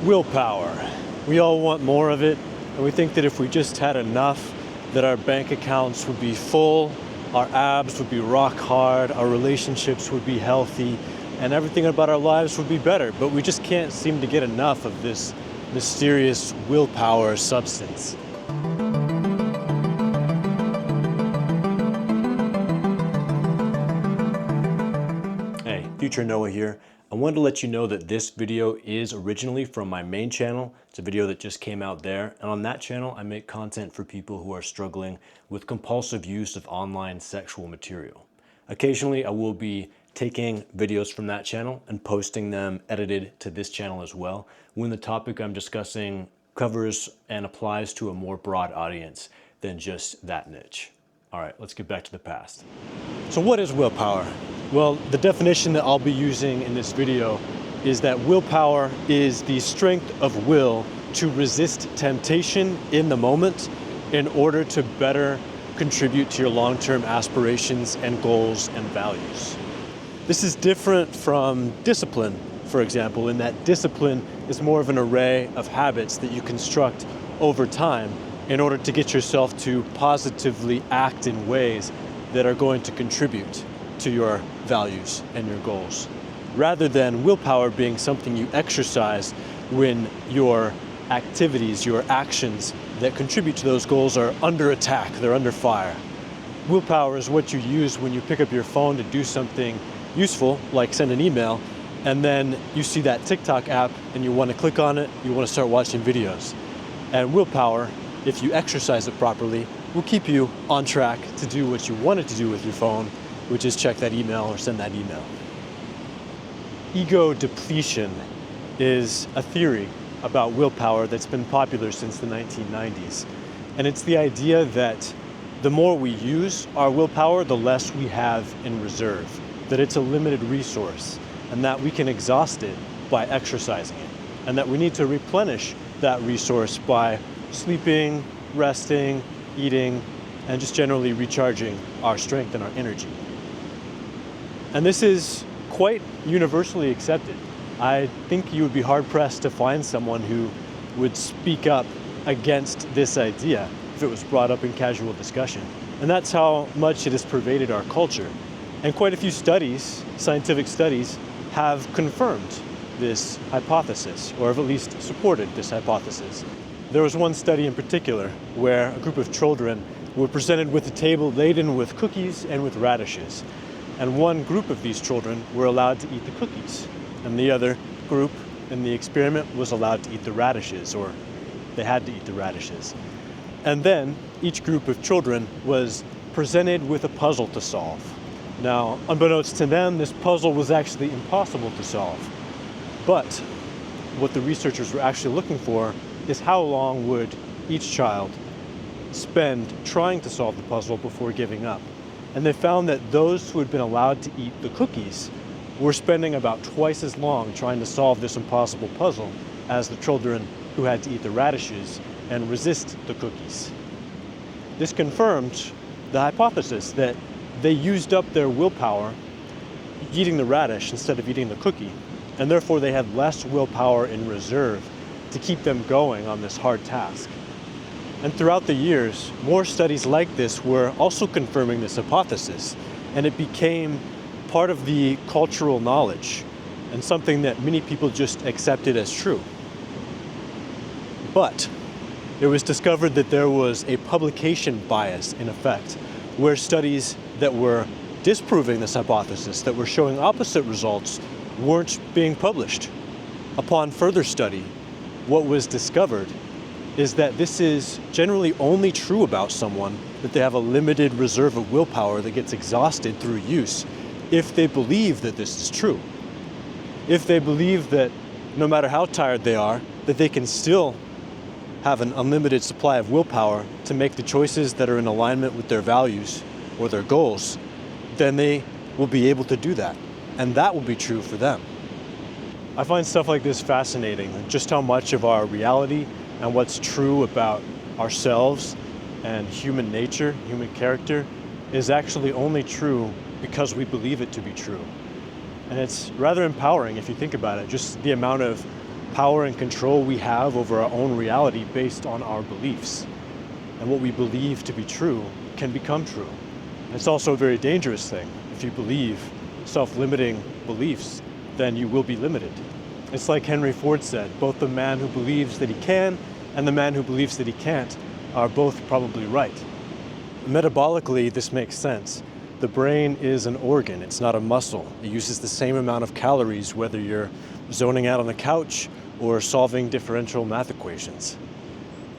Willpower. We all want more of it, and we think that if we just had enough, that our bank accounts would be full, our abs would be rock hard, our relationships would be healthy, and everything about our lives would be better. But we just can't seem to get enough of this mysterious willpower substance. Hey, Future Noah here. I wanted to let you know that this video is originally from my main channel. It's a video that just came out there. And on that channel, I make content for people who are struggling with compulsive use of online sexual material. Occasionally, I will be taking videos from that channel and posting them edited to this channel as well, when the topic I'm discussing covers and applies to a more broad audience than just that niche. All right, let's get back to the past. So what is willpower? Well, the definition that I'll be using in this video is that willpower is the strength of will to resist temptation in the moment in order to better contribute to your long-term aspirations and goals and values. This is different from discipline, for example, in that discipline is more of an array of habits that you construct over time in order to get yourself to positively act in ways that are going to contribute to your values and your goals, rather than willpower being something you exercise when your activities, your actions that contribute to those goals are under attack, they're under fire. Willpower is what you use when you pick up your phone to do something useful, like send an email, and then you see that TikTok app and you want to click on it, you want to start watching videos. And willpower, if you exercise it properly, will keep you on track to do what you wanted to do with your phone, which is check that email or send that email. Ego depletion is a theory about willpower that's been popular since the 1990s. And it's the idea that the more we use our willpower, the less we have in reserve, that it's a limited resource, and that we can exhaust it by exercising it, and that we need to replenish that resource by sleeping, resting, eating, and just generally recharging our strength and our energy. And this is quite universally accepted. I think you would be hard-pressed to find someone who would speak up against this idea if it was brought up in casual discussion. And that's how much it has pervaded our culture. And quite a few studies, scientific studies, have confirmed this hypothesis, or have at least supported this hypothesis. There was one study in particular where a group of children were presented with a table laden with cookies and with radishes. And one group of these children were allowed to eat the cookies, and the other group in the experiment was allowed to eat the radishes, or they had to eat the radishes. And then each group of children was presented with a puzzle to solve. Now, unbeknownst to them, this puzzle was actually impossible to solve. But what the researchers were actually looking for is how long would each child spend trying to solve the puzzle before giving up. And they found that those who had been allowed to eat the cookies were spending about twice as long trying to solve this impossible puzzle as the children who had to eat the radishes and resist the cookies. This confirmed the hypothesis that they used up their willpower eating the radish instead of eating the cookie, and therefore they had less willpower in reserve to keep them going on this hard task. And throughout the years, more studies like this were also confirming this hypothesis, and it became part of the cultural knowledge and something that many people just accepted as true. But it was discovered that there was a publication bias in effect, where studies that were disproving this hypothesis, that were showing opposite results, weren't being published. Upon further study, what was discovered is that this is generally only true about someone, that they have a limited reserve of willpower that gets exhausted through use, if they believe that this is true. If they believe that no matter how tired they are, that they can still have an unlimited supply of willpower to make the choices that are in alignment with their values or their goals, then they will be able to do that. And that will be true for them. I find stuff like this fascinating, just how much of our reality and what's true about ourselves and human nature, human character, is actually only true because we believe it to be true. And it's rather empowering if you think about it, just the amount of power and control we have over our own reality based on our beliefs. And what we believe to be true can become true. It's also a very dangerous thing. If you believe self-limiting beliefs, then you will be limited. It's like Henry Ford said, both the man who believes that he can and the man who believes that he can't are both probably right. Metabolically, this makes sense. The brain is an organ, it's not a muscle. It uses the same amount of calories whether you're zoning out on the couch or solving differential math equations.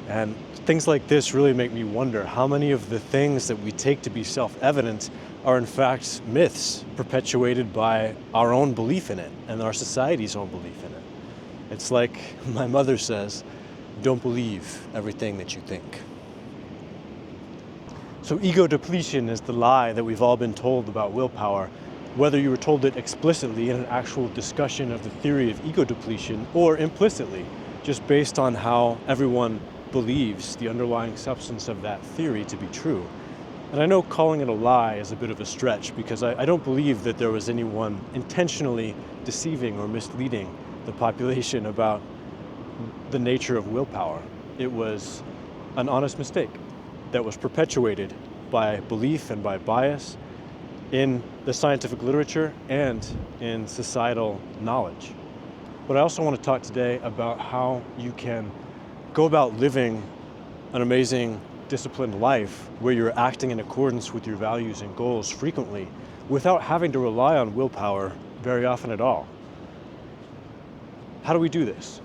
And things like this really make me wonder how many of the things that we take to be self-evident are in fact myths perpetuated by our own belief in it and our society's own belief in it. It's like my mother says, don't believe everything that you think. So ego depletion is the lie that we've all been told about willpower, whether you were told it explicitly in an actual discussion of the theory of ego depletion or implicitly, just based on how everyone believes the underlying substance of that theory to be true. And I know calling it a lie is a bit of a stretch because I don't believe that there was anyone intentionally deceiving or misleading the population about the nature of willpower. It was an honest mistake that was perpetuated by belief and by bias in the scientific literature and in societal knowledge. But I also want to talk today about how you can go about living an amazing, disciplined life where you're acting in accordance with your values and goals frequently without having to rely on willpower very often at all. How do we do this?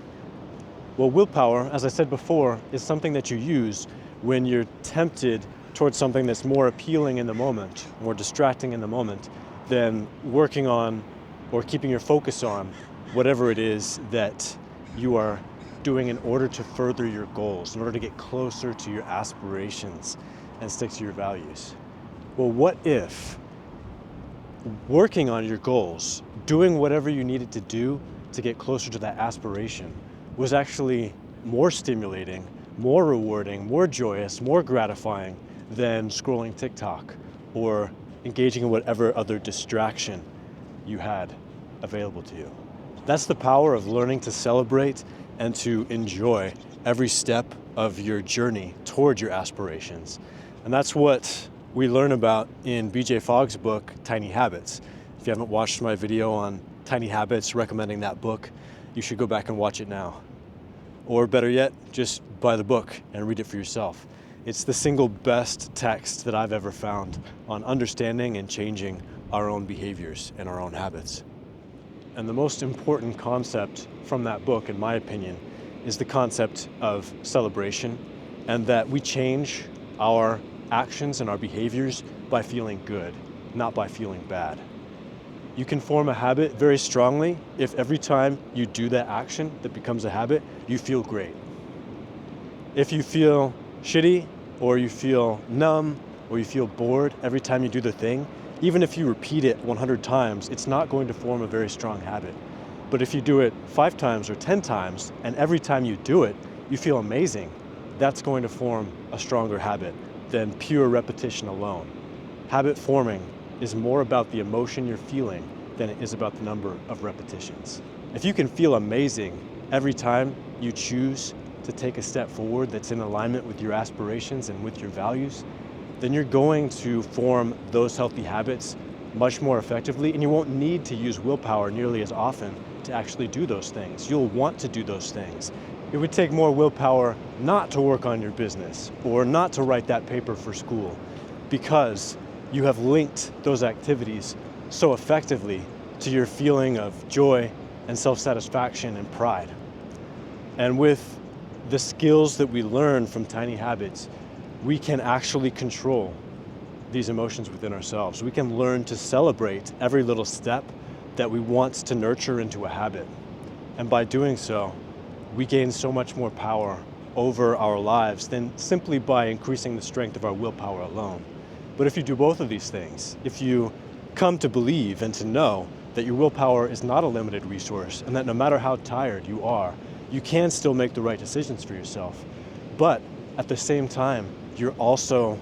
Well, willpower, as I said before, is something that you use when you're tempted towards something that's more appealing in the moment, more distracting in the moment, than working on or keeping your focus on whatever it is that you are doing in order to further your goals, in order to get closer to your aspirations and stick to your values. Well, what if working on your goals, doing whatever you needed to do to get closer to that aspiration, was actually more stimulating, more rewarding, more joyous, more gratifying than scrolling TikTok or engaging in whatever other distraction you had available to you? That's the power of learning to celebrate and to enjoy every step of your journey toward your aspirations. And that's what we learn about in BJ Fogg's book, Tiny Habits. If you haven't watched my video on Tiny Habits recommending that book, you should go back and watch it now. Or better yet, just buy the book and read it for yourself. It's the single best text that I've ever found on understanding and changing our own behaviors and our own habits. And the most important concept from that book, in my opinion, is the concept of celebration, and that we change our actions and our behaviors by feeling good, not by feeling bad. You can form a habit very strongly if every time you do that action that becomes a habit, you feel great. If you feel shitty, or you feel numb, or you feel bored every time you do the thing, even if you repeat it 100 times, it's not going to form a very strong habit. But if you do it 5 times or 10 times, and every time you do it, you feel amazing, that's going to form a stronger habit than pure repetition alone. Habit forming is more about the emotion you're feeling than it is about the number of repetitions. If you can feel amazing every time you choose to take a step forward that's in alignment with your aspirations and with your values, then you're going to form those healthy habits much more effectively, and you won't need to use willpower nearly as often to actually do those things. You'll want to do those things. It would take more willpower not to work on your business or not to write that paper for school, because you have linked those activities so effectively to your feeling of joy and self-satisfaction and pride. And with the skills that we learn from Tiny Habits, we can actually control these emotions within ourselves. We can learn to celebrate every little step that we want to nurture into a habit. And by doing so, we gain so much more power over our lives than simply by increasing the strength of our willpower alone. But if you do both of these things, if you come to believe and to know that your willpower is not a limited resource and that no matter how tired you are, you can still make the right decisions for yourself. But at the same time, you're also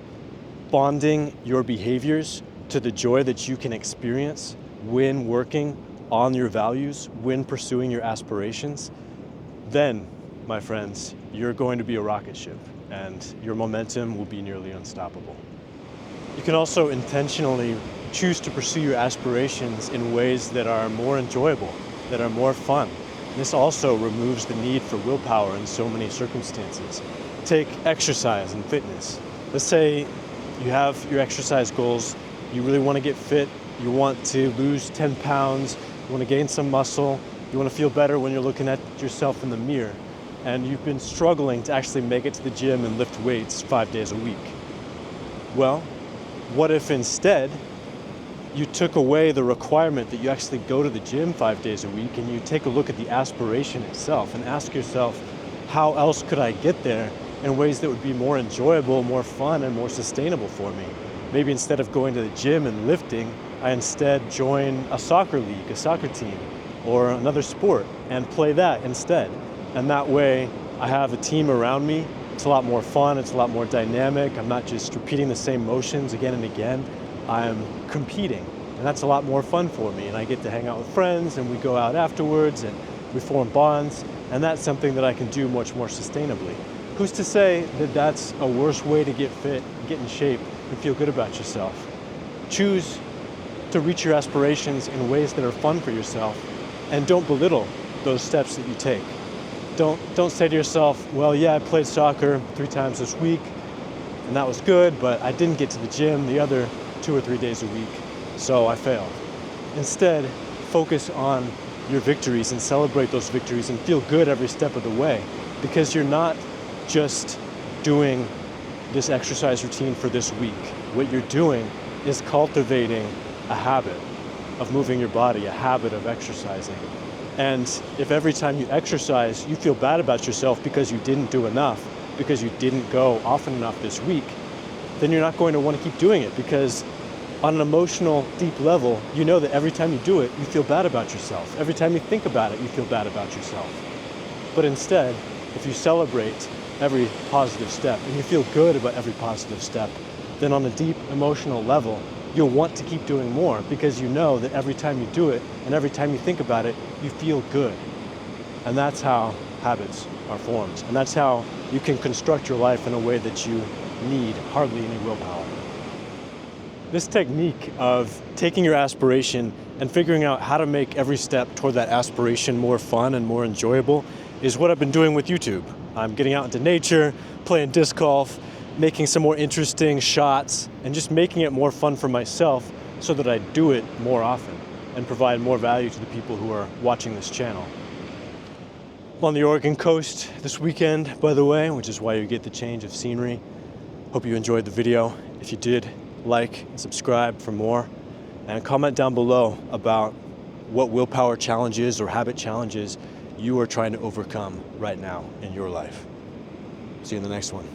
bonding your behaviors to the joy that you can experience when working on your values, when pursuing your aspirations, then, my friends, you're going to be a rocket ship and your momentum will be nearly unstoppable. You can also intentionally choose to pursue your aspirations in ways that are more enjoyable, that are more fun. This also removes the need for willpower in so many circumstances. Take exercise and fitness. Let's say you have your exercise goals, you really want to get fit, you want to lose 10 pounds, you want to gain some muscle, you want to feel better when you're looking at yourself in the mirror, and you've been struggling to actually make it to the gym and lift weights 5 days a week. Well, what if instead you took away the requirement that you actually go to the gym 5 days a week and you take a look at the aspiration itself and ask yourself, how else could I get there in ways that would be more enjoyable, more fun, and more sustainable for me? Maybe instead of going to the gym and lifting, I instead join a soccer league, a soccer team, or another sport and play that instead. And that way I have a team around me. It's a lot more fun, it's a lot more dynamic. I'm not just repeating the same motions again and again. I'm competing, and that's a lot more fun for me. And I get to hang out with friends, and we go out afterwards, and we form bonds, and that's something that I can do much more sustainably. Who's to say that that's a worse way to get fit, get in shape, and feel good about yourself? Choose to reach your aspirations in ways that are fun for yourself, and don't belittle those steps that you take. Don't say to yourself, well, yeah, I played soccer 3 times this week, and that was good, but I didn't get to the gym the other 2 or 3 days a week, so I failed. Instead, focus on your victories and celebrate those victories and feel good every step of the way, because you're not just doing this exercise routine for this week. What you're doing is cultivating a habit of moving your body, a habit of exercising. And if every time you exercise, you feel bad about yourself because you didn't do enough, because you didn't go often enough this week, then you're not going to want to keep doing it, because on an emotional, deep level, you know that every time you do it, you feel bad about yourself. Every time you think about it, you feel bad about yourself. But instead, if you celebrate every positive step and you feel good about every positive step, then on a deep emotional level, you'll want to keep doing more, because you know that every time you do it and every time you think about it, you feel good. And that's how habits are formed. And that's how you can construct your life in a way that you need hardly any willpower. This technique of taking your aspiration and figuring out how to make every step toward that aspiration more fun and more enjoyable is what I've been doing with YouTube. I'm getting out into nature, playing disc golf, making some more interesting shots, and just making it more fun for myself so that I do it more often and provide more value to the people who are watching this channel. I'm on the Oregon coast this weekend, by the way, which is why you get the change of scenery. Hope you enjoyed the video. If you did, like and subscribe for more, and comment down below about what willpower challenges or habit challenges you are trying to overcome right now in your life. See you in the next one.